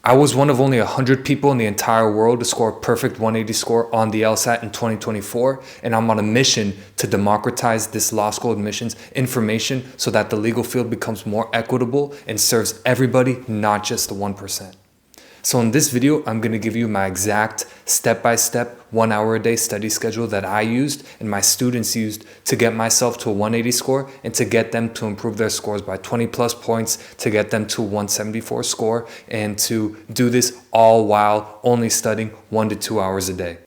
I was one of only 100 people in the entire world to score a perfect 180 score on the LSAT in 2024, and I'm on a mission to democratize this law school admissions information so that the legal field becomes more equitable and serves everybody, not just the 1%. So in this video, I'm going to give you my exact step-by-step 1 hour a day study schedule that I used and my students used to get myself to a 180 score and to get them to improve their scores by 20 plus points, to get them to a 174 score, and to do this all while only studying 1 to 2 hours a day.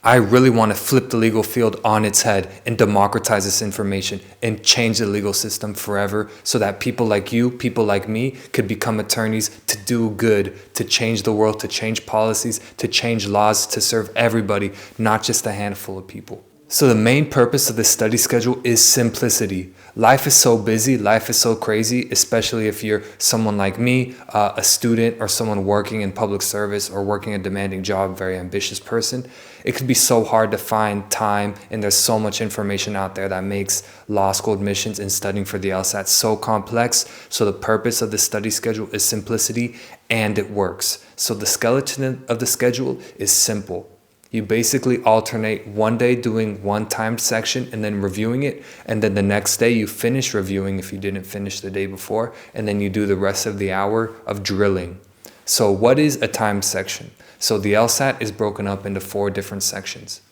I really want to flip the legal field on its head and democratize this information and change the legal system forever so that people like you, people like me, could become attorneys to do good, to change the world, to change policies, to change laws, to serve everybody, not just a handful of people. So the main purpose of this study schedule is simplicity. Life is so busy, life is so crazy, especially if you're someone like me, a student or someone working in public service or working a demanding job, very ambitious person. It can be so hard to find time, and there's so much information out there that makes law school admissions and studying for the LSAT so complex. So the purpose of the study schedule is simplicity, and it works. So the skeleton of the schedule is simple. You basically alternate one day doing one timed section and then reviewing it, and then the next day you finish reviewing if you didn't finish the day before, and then you do the rest of the hour of drilling. So what is a timed section? So the LSAT is broken up into 4 different sections,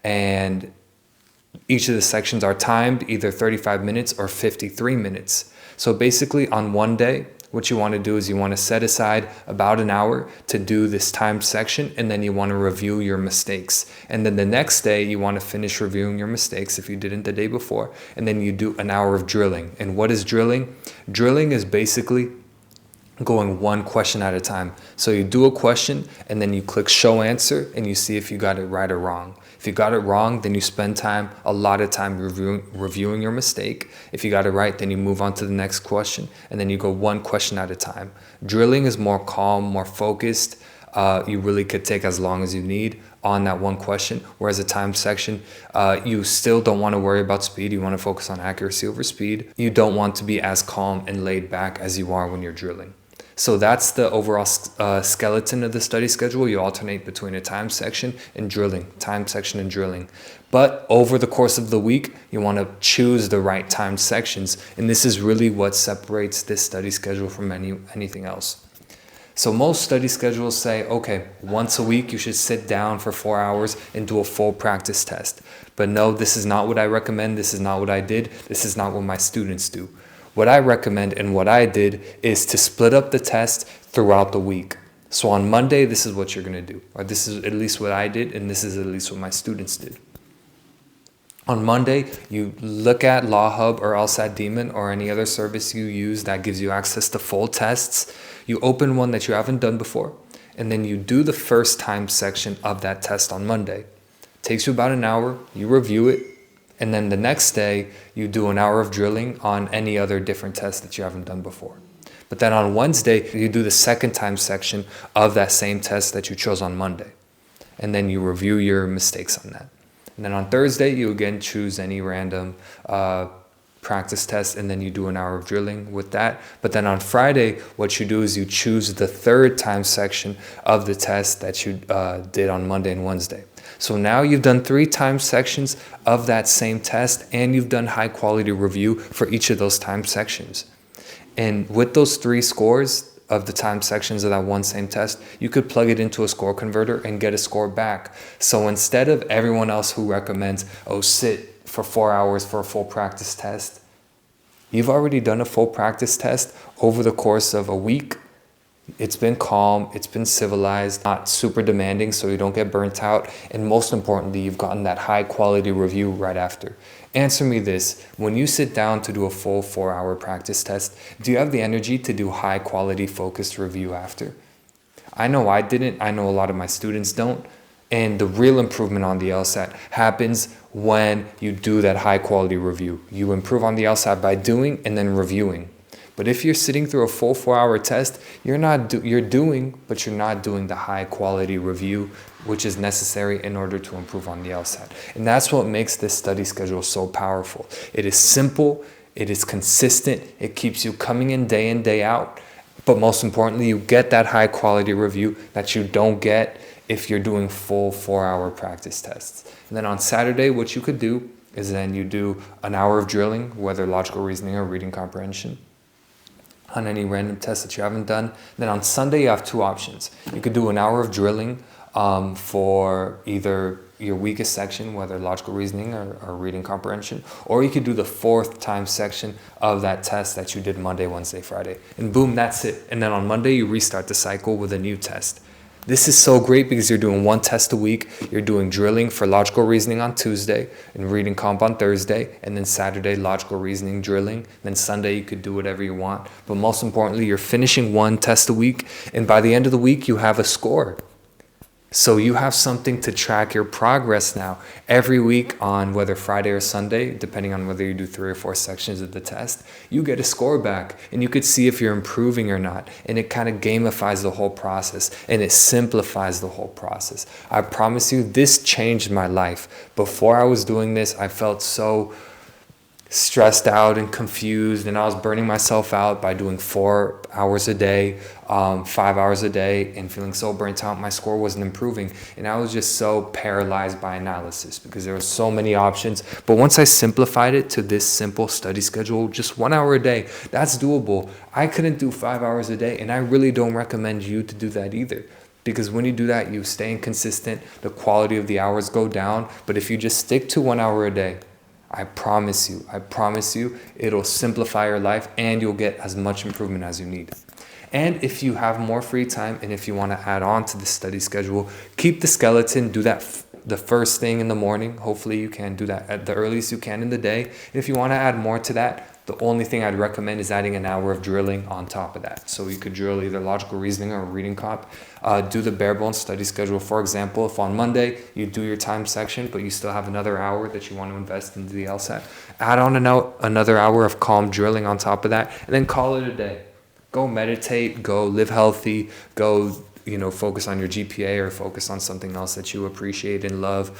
and each of the sections are timed either 35 minutes or 53 minutes. So basically on one day, what you want to do is you want to set aside about an hour to do this timed section, and then you want to review your mistakes. And then the next day you want to finish reviewing your mistakes if you didn't the day before, and then you do an hour of drilling. And what is drilling? Drilling is basically going one question at a time. So you do a question and then you click show answer and you see if you got it right or wrong. If you got it wrong, then you spend a lot of time reviewing your mistake. If you got it right, then you move on to the next question, and then you go one question at a time. Drilling is more calm, more focused. You really could take as long as you need on that one question, whereas a time section, you still don't want to worry about speed. You want to focus on accuracy over speed. You don't want to be as calm and laid back as you are when you're drilling. So that's the overall skeleton of the study schedule. You alternate between a time section and drilling, time section and drilling. But over the course of the week, you want to choose the right time sections. And this is really what separates this study schedule from anything else. So most study schedules say, okay, once a week you should sit down for 4 hours and do a full practice test. But no, this is not what I recommend. This is not what I did. This is not what my students do. What I recommend and what I did is to split up the test throughout the week. So on Monday, this is what you're going to do. Or this is at least what I did, and this is at least what my students did. On Monday, you look at LawHub or LSAT Demon or any other service you use that gives you access to full tests. You open one that you haven't done before, and then you do the first time section of that test on Monday. It takes you about an hour. You review it. And then the next day, you do an hour of drilling on any other different test that you haven't done before. But then on Wednesday, you do the second time section of that same test that you chose on Monday. And then you review your mistakes on that. And then on Thursday, you again choose any random practice test, and then you do an hour of drilling with that. But then on Friday, what you do is you choose the third time section of the test that you did on Monday and Wednesday. So now you've done 3 time sections of that same test, and you've done high quality review for each of those time sections. And with those 3 scores of the time sections of that one same test, you could plug it into a score converter and get a score back. So instead of everyone else who recommends, sit for 4 hours for a full practice test, you've already done a full practice test over the course of a week. It's been calm, it's been civilized, not super demanding so you don't get burnt out, and most importantly, you've gotten that high quality review right after. Answer me this, when you sit down to do a full 4-hour practice test, do you have the energy to do high quality focused review after? I know I didn't, I know a lot of my students don't, and the real improvement on the LSAT happens when you do that high quality review. You improve on the LSAT by doing and then reviewing. But if you're sitting through a full 4-hour test, you're doing, but you're not doing the high quality review, which is necessary in order to improve on the LSAT. And that's what makes this study schedule so powerful. It is simple, it is consistent, it keeps you coming in day out, But most importantly, you get that high quality review that you don't get if you're doing full 4-hour practice tests. And then on Saturday, what you could do is then you do an hour of drilling, whether logical reasoning or reading comprehension, on any random test that you haven't done. Then on Sunday, you have two options. You could do an hour of drilling for either your weakest section, whether logical reasoning or reading comprehension, or you could do the 4th time section of that test that you did Monday, Wednesday, Friday. And boom, that's it. And then on Monday, you restart the cycle with a new test. This is so great because you're doing one test a week. You're doing drilling for logical reasoning on Tuesday and reading comp on Thursday, and then Saturday, logical reasoning drilling. And then Sunday, you could do whatever you want. But most importantly, you're finishing one test a week, and by the end of the week, you have a score. So you have something to track your progress now. Every week on whether Friday or Sunday, depending on whether you do 3 or 4 sections of the test, you get a score back and you could see if you're improving or not. And it kind of gamifies the whole process and it simplifies the whole process. I promise you, this changed my life. Before I was doing this, I felt so stressed out and confused, and I was burning myself out by doing 4 hours a day, 5 hours a day, and feeling so burnt out. My score wasn't improving, and I was just so paralyzed by analysis because there were so many options. But once I simplified it to this simple study schedule, just 1 hour a day, that's doable. I couldn't do 5 hours a day, and I really don't recommend you to do that either. Because when you do that, you stay inconsistent, the quality of the hours go down. But if you just stick to 1 hour a day, I promise you, it'll simplify your life and you'll get as much improvement as you need. And if you have more free time and if you want to add on to the study schedule, keep the skeleton, do that the first thing in the morning. Hopefully you can do that at the earliest you can in the day. And if you want to add more to that, the only thing I'd recommend is adding an hour of drilling on top of that. So you could drill either logical reasoning or reading comp. Do the bare bones study schedule. For example, if on Monday you do your time section, but you still have another hour that you want to invest into the LSAT, add on another hour of calm drilling on top of that, and then call it a day. Go meditate, go live healthy, go focus on your GPA or focus on something else that you appreciate and love,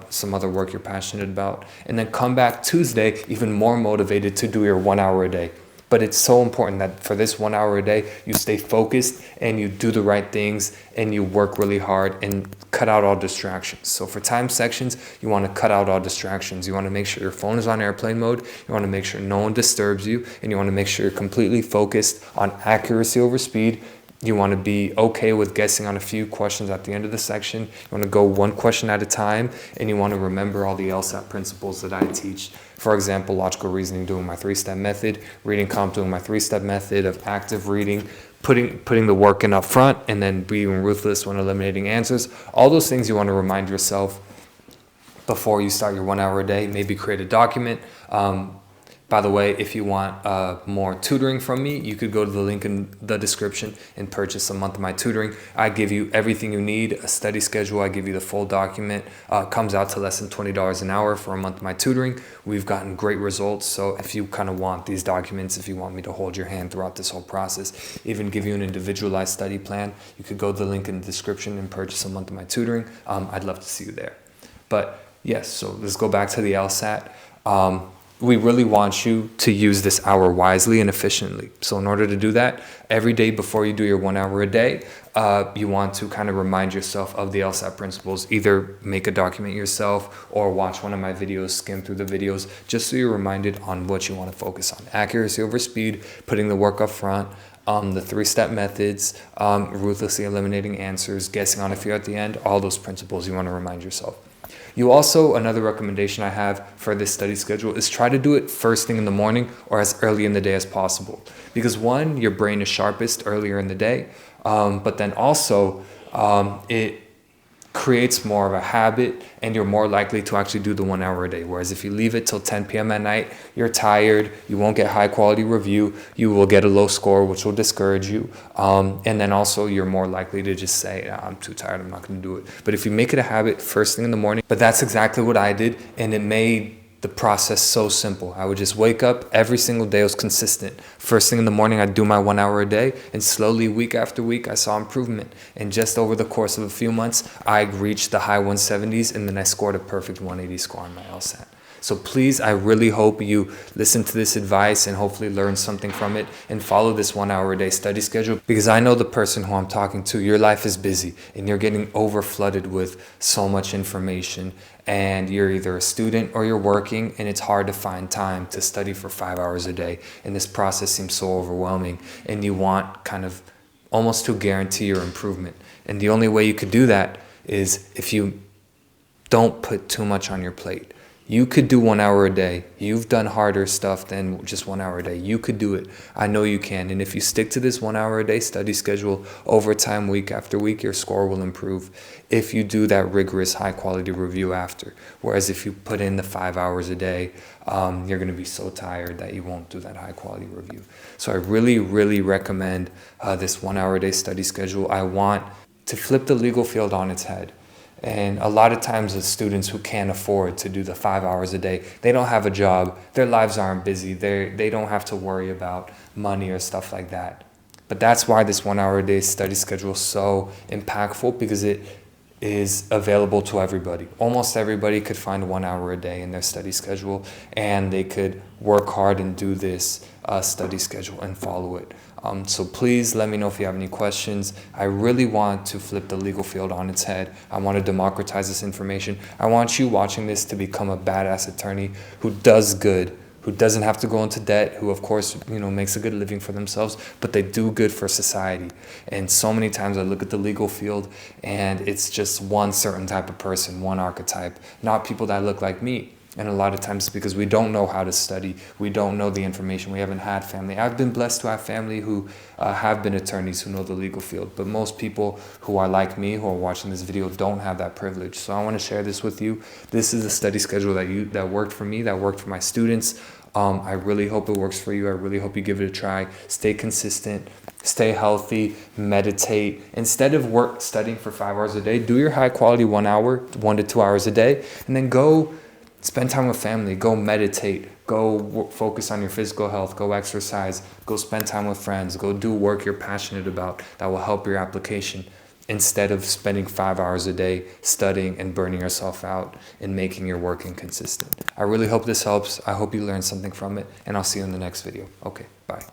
some other work you're passionate about, and then come back Tuesday even more motivated to do your 1 hour a day. But it's so important that for this 1 hour a day, you stay focused and you do the right things and you work really hard and cut out all distractions. So for time sections, you want to cut out all distractions. You want to make sure your phone is on airplane mode. You want to make sure no one disturbs you, and you want to make sure you're completely focused on accuracy over speed. You want to be okay with guessing on a few questions at the end of the section. You want to go one question at a time, and you want to remember all the LSAT principles that I teach. For example, logical reasoning, doing my 3-step method, reading comp, doing my 3-step method of active reading, putting the work in up front, and then being ruthless when eliminating answers. All those things you want to remind yourself before you start your 1 hour a day. Maybe create a document. By the way, if you want more tutoring from me, you could go to the link in the description and purchase a month of my tutoring. I give you everything you need, a study schedule. I give you the full document. Comes out to less than $20 an hour for a month of my tutoring. We've gotten great results. So if you kind of want these documents, if you want me to hold your hand throughout this whole process, even give you an individualized study plan, you could go to the link in the description and purchase a month of my tutoring. I'd love to see you there. But yes, so let's go back to the LSAT. We really want you to use this hour wisely and efficiently. So in order to do that, every day before you do your 1 hour a day, you want to kind of remind yourself of the LSAT principles. Either make a document yourself or watch one of my videos, skim through the videos, just so you're reminded on what you want to focus on. Accuracy over speed, putting the work up front, the 3-step methods, ruthlessly eliminating answers, guessing on a few at the end, all those principles you want to remind yourself. You also, another recommendation I have for this study schedule is try to do it first thing in the morning or as early in the day as possible. Because one, your brain is sharpest earlier in the day, but then also it creates more of a habit and you're more likely to actually do the 1 hour a day. Whereas if you leave it till 10 p.m. at night, you're tired, you won't get high quality review, you will get a low score, which will discourage you. And then also you're more likely to just say, I'm too tired, I'm not going to do it. But if you make it a habit first thing in the morning, but that's exactly what I did, and it made the process so simple. I would just wake up every single day. It was consistent. First thing in the morning, I'd do my 1 hour a day, and slowly week after week, I saw improvement. And just over the course of a few months, I reached the high 170s, and then I scored a perfect 180 score on my LSAT. So please, I really hope you listen to this advice and hopefully learn something from it and follow this 1 hour a day study schedule, because I know the person who I'm talking to, your life is busy and you're getting over flooded with so much information, and you're either a student or you're working, and it's hard to find time to study for 5 hours a day. And this process seems so overwhelming, and you want kind of almost to guarantee your improvement. And the only way you could do that is if you don't put too much on your plate. You could do 1 hour a day. You've done harder stuff than just 1 hour a day. You could do it. I know you can. And if you stick to this 1 hour a day study schedule over time, week after week, your score will improve if you do that rigorous high quality review after. Whereas if you put in the 5 hours a day, you're going to be so tired that you won't do that high quality review. So I really, really recommend this 1 hour a day study schedule. I want to flip the legal field on its head. And a lot of times the students who can't afford to do the 5 hours a day, they don't have a job, their lives aren't busy, they don't have to worry about money or stuff like that. But that's why this 1 hour a day study schedule is so impactful, because it is available to everybody. Almost everybody could find 1 hour a day in their study schedule, and they could work hard and do this study schedule and follow it. So please let me know if you have any questions. I really want to flip the legal field on its head. I want to democratize this information. I want you watching this to become a badass attorney who does good, who doesn't have to go into debt, who of course, makes a good living for themselves, but they do good for society. And so many times I look at the legal field and it's just one certain type of person, one archetype, not people that look like me. And a lot of times it's because we don't know how to study. We don't know the information. We haven't had family. I've been blessed to have family who have been attorneys who know the legal field. But most people who are like me, who are watching this video, don't have that privilege. So I want to share this with you. This is a study schedule that worked for me, that worked for my students. I really hope it works for you. I really hope you give it a try. Stay consistent. Stay healthy. Meditate. Instead of studying for 5 hours a day, do your high quality 1 hour, 1 to 2 hours a day, and then go spend time with family, go meditate, go focus on your physical health, go exercise, go spend time with friends, go do work you're passionate about that will help your application, instead of spending 5 hours a day studying and burning yourself out and making your work inconsistent. I really hope this helps. I hope you learned something from it, and I'll see you in the next video. Okay, bye.